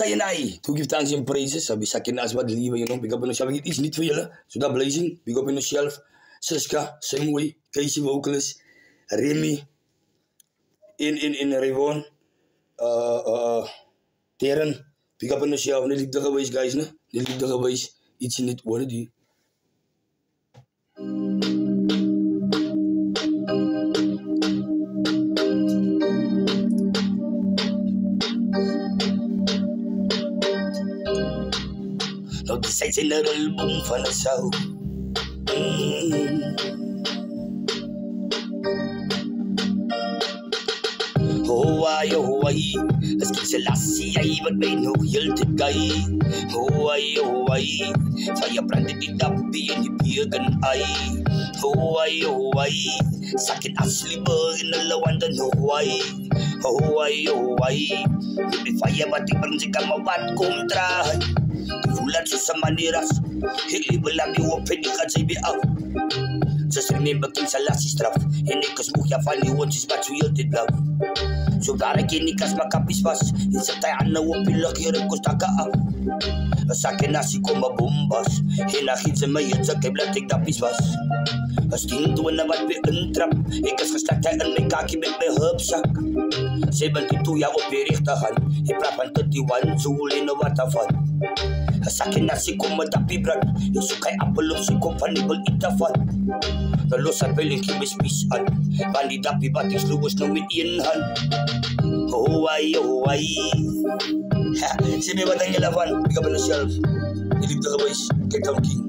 Sayanai, to give thanks and praises. Sabi sa akin as madliwa, big up on yourself. It is niet for you, so that blazing. Big up on yourself. Siska, same way. Casey vocalist. Remy. In Revon. Teren. Big up on yourself. Niligda ka boys, guys, na? Niligda ka boys. It's niet what it is. No, this is in the album for the show. Hawaii, as kids a lassie, I would be no yielded guy. Hawaii, fire branded it up, be in the pagan eye. Hawaii, second asleep in the low and the Hawaii, be fire, but the burns come about contra. Fulan sa maniras, hindi wala mi open ka JB out. Just remember king sa last straf, hindi kas mukha funny what is but yielded love. So dara kini kas makapispas, sa tayan na open laki rin ko staka up. Sa akin nasi ko mabumbas, hinahid sa mayat sa keblatik na pispas. As tintuan na mat be entrap, ikas kas tayan may kakibit may hubsak. 72 ya operichtahan, iprapan 31 zuli na watafan. Sa akin nasi ko madapibran, yung sukay apelong si companibal itafan. Nalosan peling kimis-misan, pandidapi batis luwas ng mitiinhan. Hawaii. Ha, si may batang ilavan, bigyan pa na shelf. Iligta ka boys, kay Tom King.